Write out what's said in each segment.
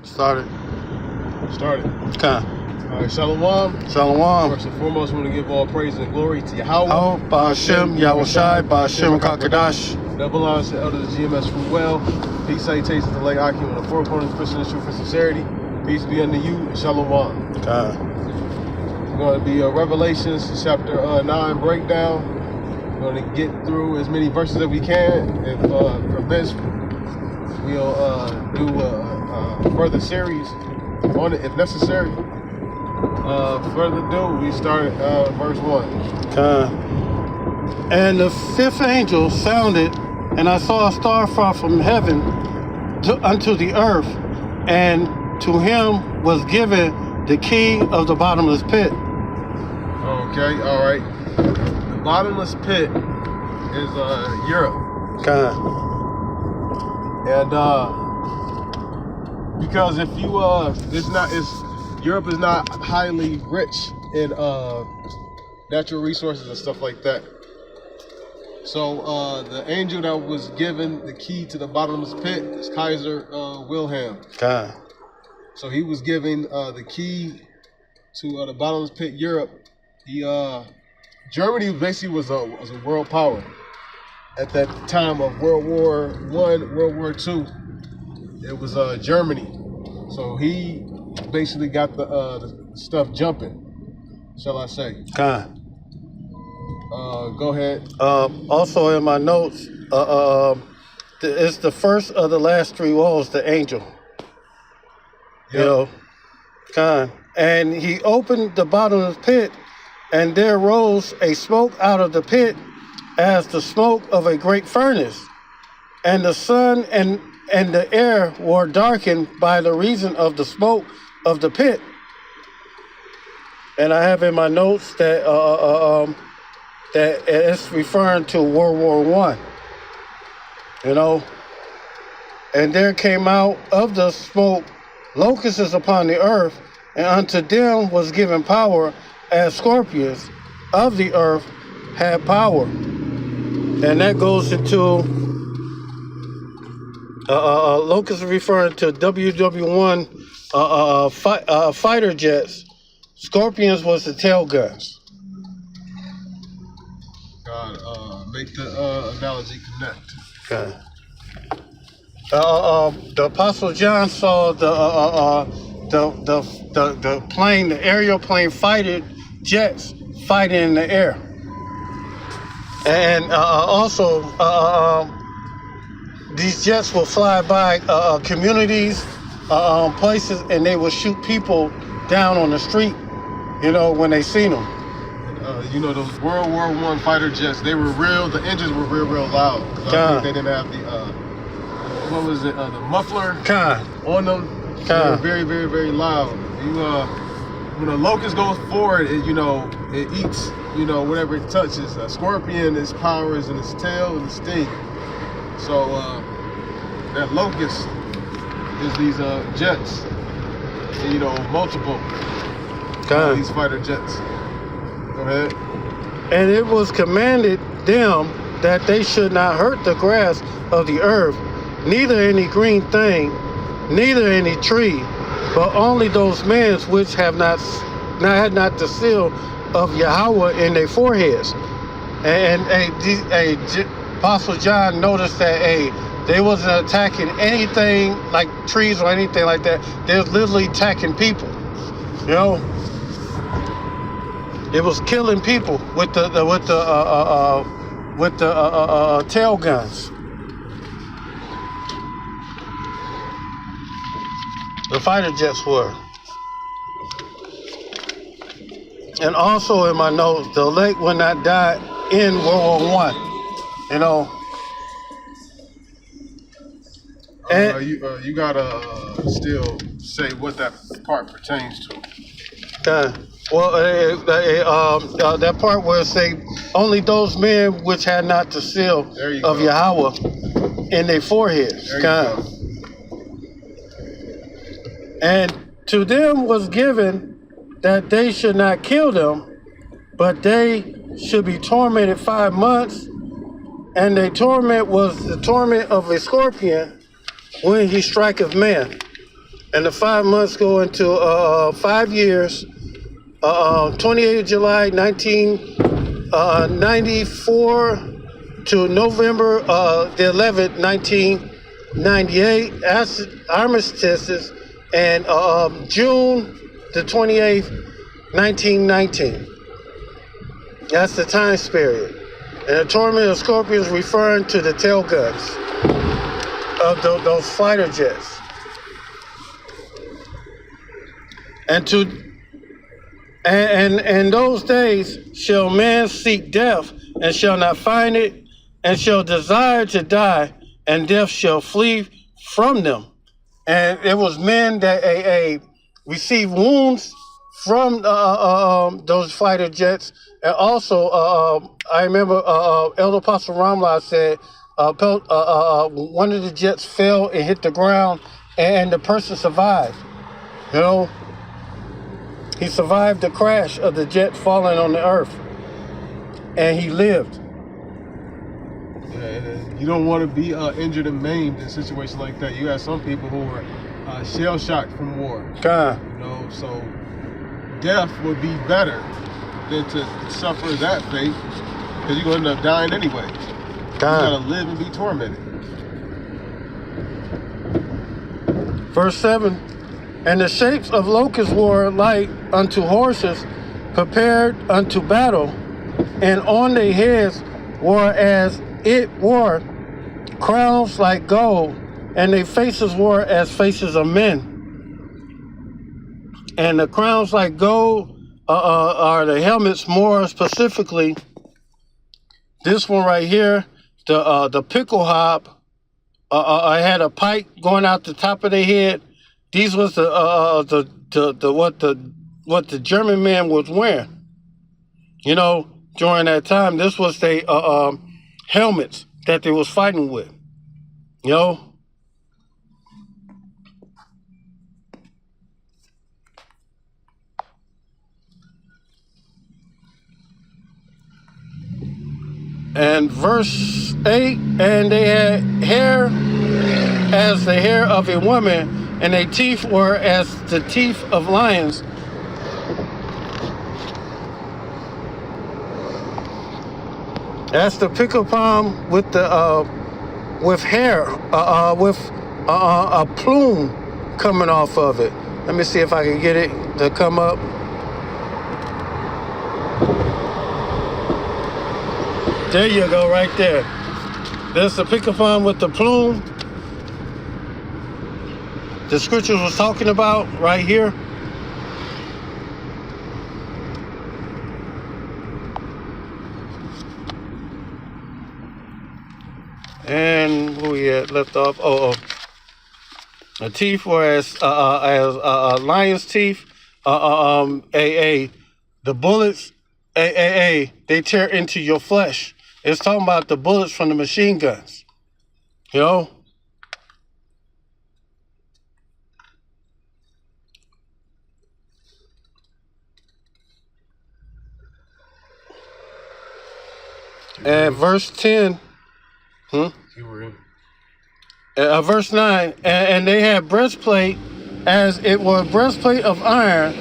Started. Okay. All right, Shalom. Shalom. First and foremost, we want to give all praise and glory to Yahweh. Oh, Ba'ashem, Yahushai, Ba'ashem, Kakadash. That belongs to Elders of GMS Fruit Well. Peace, salutations to Lake Aki on the four corners, Christian truth and sincerity. Peace be unto you, and Shalom. Okay. It's going to be Revelations chapter 9 breakdown. We're going to get through as many verses as we can. If permits, we'll do a further series on it if necessary. Further ado, we start at verse 1. Okay. And the fifth angel sounded, and I saw a star fall from heaven unto the earth, and to him was given the key of the bottomless pit. Okay, all right. The bottomless pit is Europe. Okay. And because if you Europe is not highly rich in natural resources and stuff like that. So the angel that was given the key to the bottomless pit is Kaiser Wilhelm. Okay. So he was given the key to the bottomless pit, Europe. Germany basically was a world power at that time of World War I, World War II. It was Germany. So he basically got the stuff jumping, shall I say. Okay. Go ahead. Also in my notes, it's the first of the last three woes, the angel. Yep. You know, kind. And he opened the bottomless pit, and there rose a smoke out of the pit as the smoke of a great furnace. And the sun and the air were darkened by the reason of the smoke of the pit. And I have in my notes that that it's referring to World War I. You know, and there came out of the smoke locusts upon the earth, and unto them was given power as scorpions of the earth had power. And that goes into locusts referring to WW1 fighter jets. Scorpions was the tail guns. God, make the analogy connect. Okay. The Apostle John saw the plane, the aerial plane fighter jets fighting in the air, and also these jets will fly by communities, places, and they will shoot people down on the street. You know, when they seen them. You know, those World War I fighter jets, they were real, the engines were real loud. I think they didn't have the, what was it, the muffler on them. They were very, very, very loud. When a locust goes forward, it eats, whatever it touches. A scorpion, its power is in its tail and its sting. So that locust is these jets, multiple these fighter jets. Go ahead. And it was commanded them that they should not hurt the grass of the earth, neither any green thing, neither any tree, but only those men which had not the seal of Yahweh in their foreheads. And Apostle John noticed that they wasn't attacking anything like trees or anything like that. They was literally attacking people. You know, it was killing people with the tail guns. The fighter jets were. And also in my notes, the elect will not die in World War I. You know. And you gotta still say what that part pertains to. Well, that part where it say only those men which had not the seal of Yahweh in their foreheads. And to them was given that they should not kill them, but they should be tormented 5 months. And their torment was the torment of a scorpion when he striketh man. and the 5 months go into 5 years. 28th July 1994 to November the 11th, 1998, armistices, and June the 28th, 1919. That's the time period. And the torment of scorpions referring to the tail guns of those fighter jets. And those days shall man seek death, and shall not find it, and shall desire to die, and death shall flee from them. And it was men that received wounds from those fighter jets. And also, I remember Elder Apostle Ramla said one of the jets fell and hit the ground, and the person survived. You know, he survived the crash of the jet falling on the earth, and he lived. Yeah, you don't want to be injured and maimed in a situation like that. You have some people who are shell shocked from war. You know, so death would be better than to suffer that fate, because you're going to end up dying anyway. You gotta live and be tormented. Verse 7, and the shapes of locusts were like unto horses prepared unto battle, and on their heads were as it were crowns like gold, and their faces were as faces of men. And the crowns like gold are the helmets, more specifically. This one right here, the pickle hop, I had a pipe going out the top of their head. These was what the German man was wearing. You know, during that time, this was the helmets that they was fighting with. You know. And verse 8, and they had hair as the hair of a woman, and their teeth were as the teeth of lions. That's the pickle palm with the with hair, with a plume coming off of it. Let me see if I can get it to come up. There you go, right there. There's the pickle palm with the plume. The scriptures was talking about right here. And who we had left off? The teeth were as lion's teeth. The bullets, they tear into your flesh. It's talking about the bullets from the machine guns. You know? And verse 10. Verse 9. And they had breastplate as it were breastplate of iron,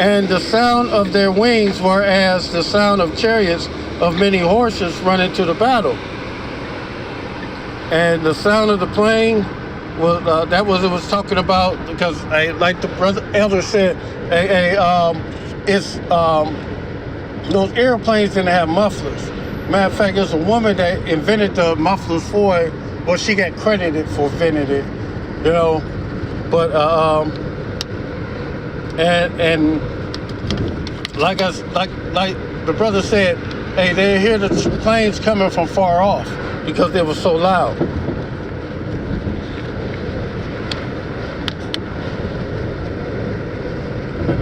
and the sound of their wings were as the sound of chariots of many horses running to the battle. And the sound of the plane was that was it was talking about, because like the brother elder said, it's those airplanes didn't have mufflers. Matter of fact, there's a woman that invented the mufflers for it. Well, she got credited for inventing it, you know. But and like the brother said, hey, they hear the planes coming from far off because they were so loud. And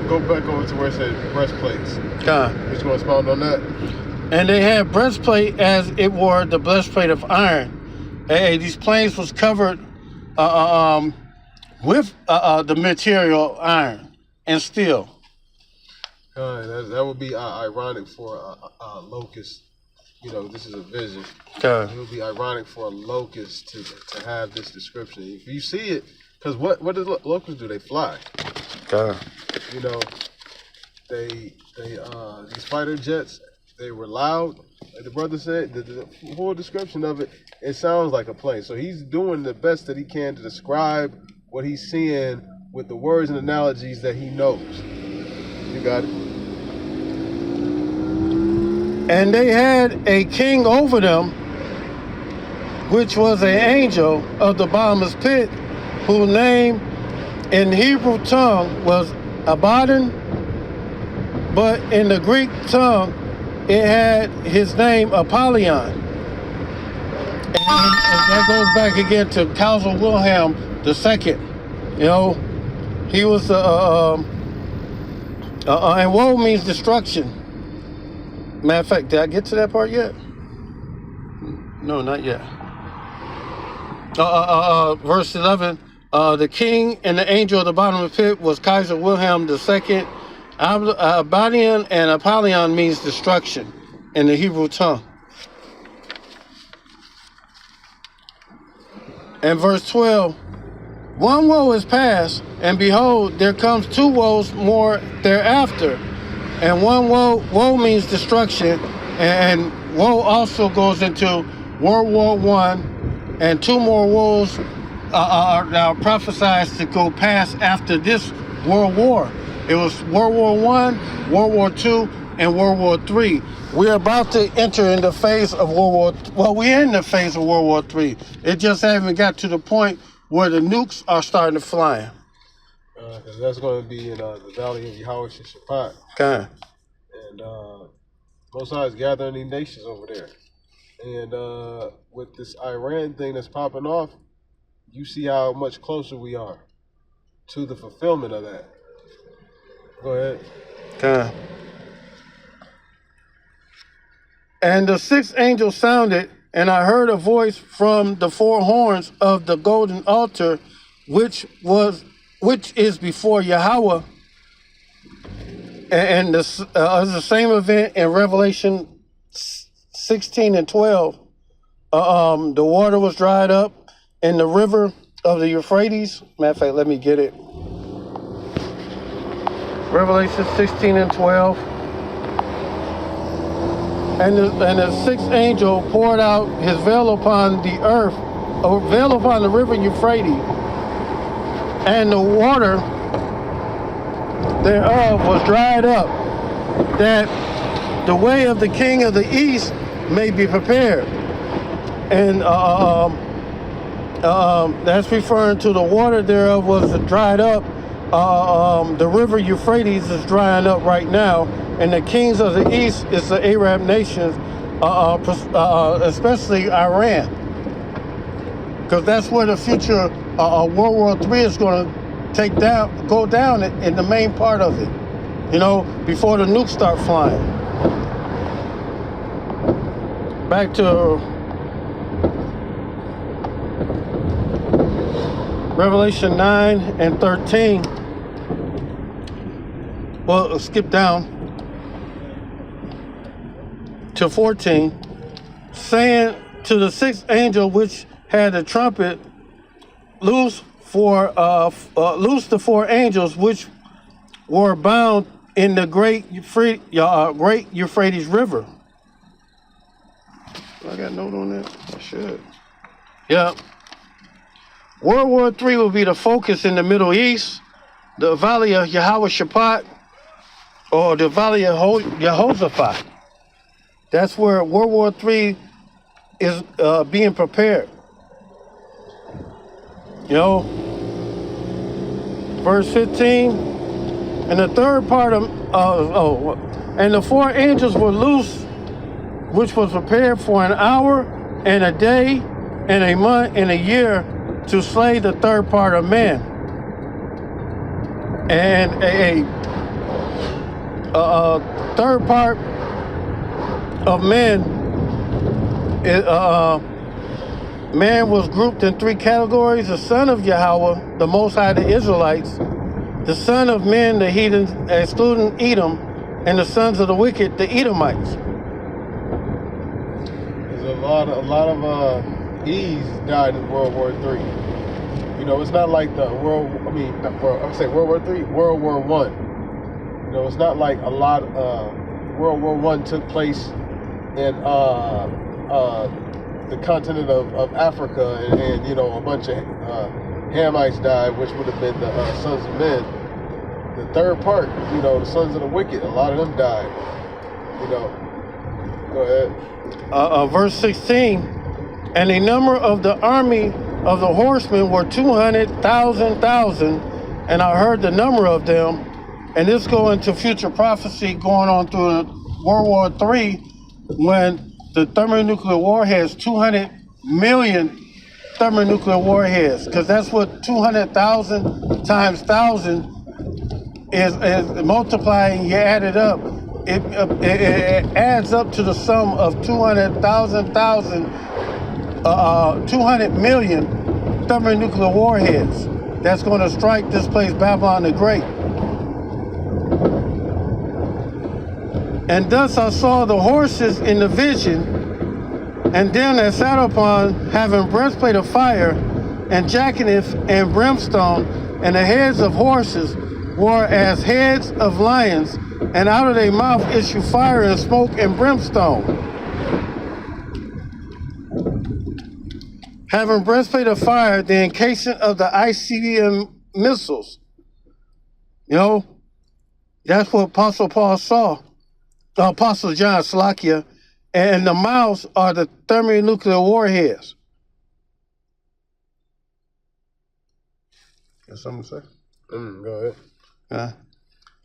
go back over to where it said breastplates. You just want to expound on that? And they had breastplate as it were the breastplate of iron. Hey, these planes was covered with the material iron and steel. That would be ironic for a locust. You know, this is a vision. It would be ironic for a locust to have this description. If you see it Because what do locusts do? They fly. God. You know, they these fighter jets, they were loud. Like the brother said, the whole description of it, it sounds like a plane. So he's doing the best that he can to describe what he's seeing with the words and analogies that he knows. You got it. And they had a king over them, which was an angel of the bottomless pit, whose name in Hebrew tongue was Abaddon, but in the Greek tongue it had his name Apollyon. And that goes back again to Kaiser Wilhelm II. You know, he was and woe means destruction. Matter of fact, did I get to that part yet? No, not yet. Verse 11, the king and the angel of the bottomless pit was Kaiser Wilhelm II. Abaddon and Apollyon means destruction in the Hebrew tongue. And verse 12, one woe is past, and behold, there comes two woes more thereafter. And one woe means destruction, and woe also goes into World War I, and two more woes are now prophesied to go past after this World War. It was World War I, World War II, and World War III. We're about to enter in the phase of we're in the phase of World War III. It just haven't got to the point where the nukes are starting to fly. Because that's going to be in the Valley of Yahweh Shaphat. Okay. And Most High is gathering these nations over there. And with this Iran thing that's popping off, you see how much closer we are to the fulfillment of that. Go ahead. Okay. And the sixth angel sounded, and I heard a voice from the four horns of the golden altar, which is before Yahweh. And this is the same event in Revelation 16 and 12. The water was dried up in the river of the Euphrates. Matter of fact, let me get it. Revelation 16 and 12. And the sixth angel poured out his veil upon the earth, or veil upon the river Euphrates, and the water thereof was dried up, that the way of the king of the east may be prepared. And that's referring to the water thereof was dried up. The river Euphrates is drying up right now, and the kings of the east is the Arab nations, especially Iran, because that's where the future World War III is going to go down in the main part of it, you know, before the nukes start flying. Back to Revelation 9 and 13. Well, skip down to 14, saying to the sixth angel which had the trumpet, loose the four angels which were bound in the great Euphrates River. I got a note on that? I should. Yeah. World War III will be the focus in the Middle East, the Valley of Yahweh Shaphat, or the Valley of Jehoshaphat. That's where World War III is being prepared. You know, verse 15, and the third part and the four angels were loose, which was prepared for an hour and a day and a month and a year to slay the third part of man. And a third part of man, man was grouped in three categories: the son of Yahweh, the Most High, the Israelites; the son of men, the heathens, excluding Edom; and the sons of the wicked, the Edomites. There's a lot of E's died in World War III. You know, it's not like the World War III, World War One. You know, it's not like a lot World War One took place in the continent of Africa, and you know, a bunch of Hamites died, which would have been the sons of men. The third part, you know, the sons of the wicked, a lot of them died. You know, go ahead. Verse 16, and the number of the army of the horsemen were 200,000, and I heard the number of them, and this go into future prophecy going on through World War III, when the thermonuclear warheads, 200 million thermonuclear warheads, because that's what 200,000 times 1,000 is multiplying. You add it up, it adds up to the sum of 200 million thermonuclear warheads that's going to strike this place, Babylon the Great. And thus I saw the horses in the vision, and them that sat upon, having breastplate of fire, and jacinth and brimstone, and the heads of horses were as heads of lions, and out of their mouth issue fire and smoke and brimstone. Having breastplate of fire, the encasement of the ICBM missiles. You know, that's what Apostle Paul saw. Apostle John, Salakia, and the mouths are the thermonuclear warheads. Got something to say? Go ahead.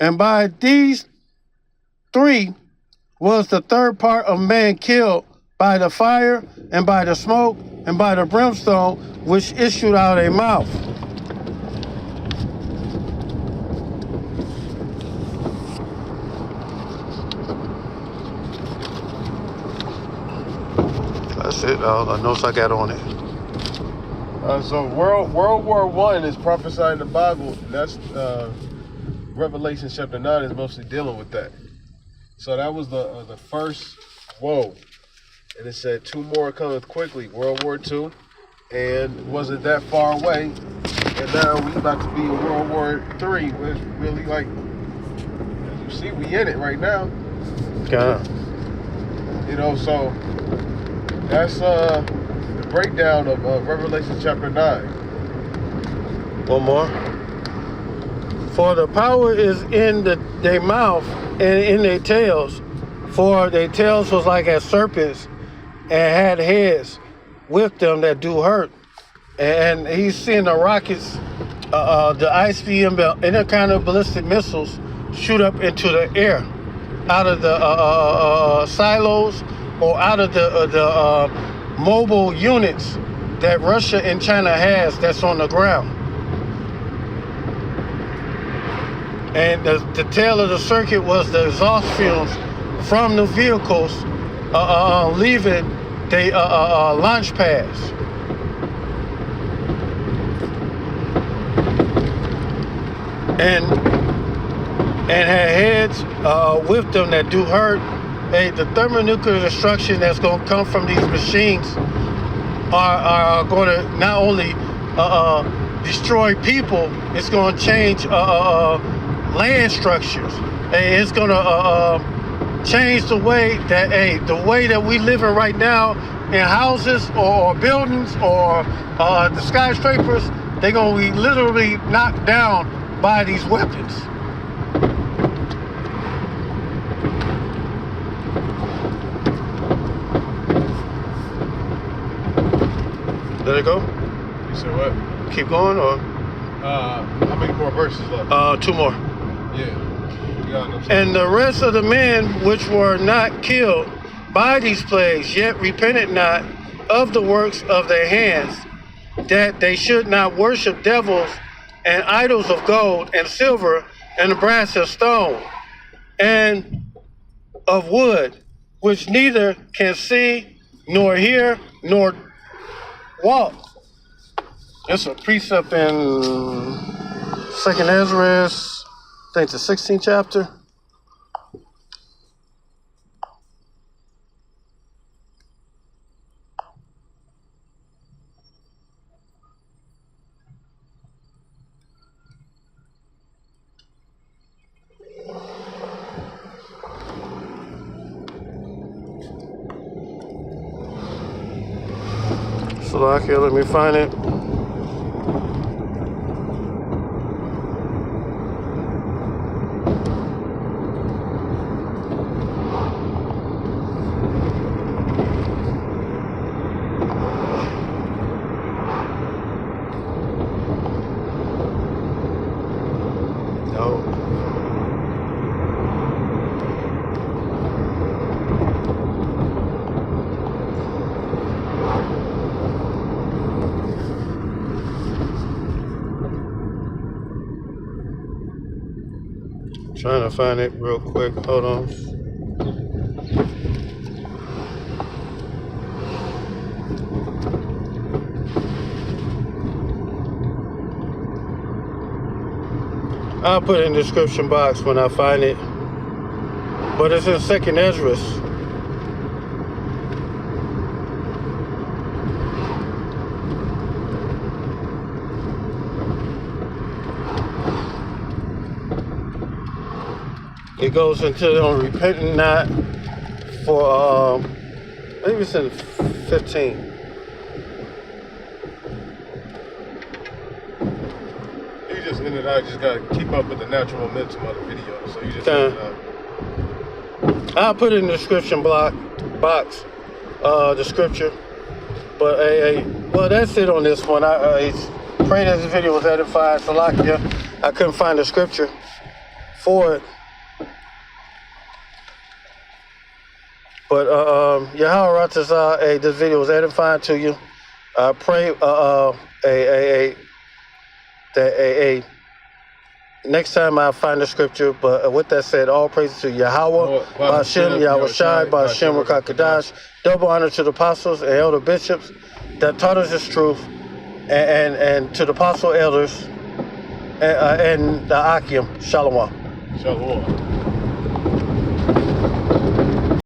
And by these three was the third part of man killed, by the fire, and by the smoke, and by the brimstone, which issued out of their mouth. That's it, all the notes I got on it. So World War One is prophesied in the Bible. That's Revelation chapter 9 is mostly dealing with that. So that was the first woe, and it said 2 more cometh quickly. World War II, and wasn't that far away, and now we about to be in World War III, which really, like, as you see, we in it right now. Yeah. You know, so that's the breakdown of Revelation chapter 9. One more. For the power is in their mouth and in their tails. For their tails was like as serpents, and had heads with them that do hurt. And he's seeing the rockets, the ICBM, intercontinental ballistic missiles, shoot up into the air, out of the silos, or out of the mobile units that Russia and China has that's on the ground. And the tail of the circuit was the exhaust fumes from the vehicles leaving the launch pads. And had heads with them that do hurt. The thermonuclear destruction that's going to come from these machines are going to not only destroy people, it's going to change land structures. It's going to change the way that we live in right now in houses or buildings or the skyscrapers. They're going to be literally knocked down by these weapons. Let it go? You said what? Keep going, or? How many more verses left? 2 more. Yeah. And the rest of the men which were not killed by these plagues, yet repented not of the works of their hands, that they should not worship devils and idols of gold and silver and brass and stone and of wood, which neither can see nor hear nor walk. It's a precept in 2nd Ezra, I think the 16th chapter. Salakia, let me find it. No. Trying to find it real quick. Hold on. I'll put it in the description box when I find it. But it's in 2nd Esdras. It goes into them repenting not for, maybe it's in 15. You just ended out, you just gotta keep up with the natural momentum of the video. So you just ended out. I'll put it in the description box, the scripture. But, well, that's it on this one. I pray that this video was edified. Salakia, I couldn't find the scripture for it. But Yahweh Ratazah, this video was edifying to you. I pray that next time I find the scripture. But with that said, all praises to Yahweh, Ba'ashem, Yahweh Shai, Ba'ashem, Rakakadash. Double honor to the apostles and elder bishops that taught us this truth, and to the apostle elders and the Akim. Shalom. Shalom.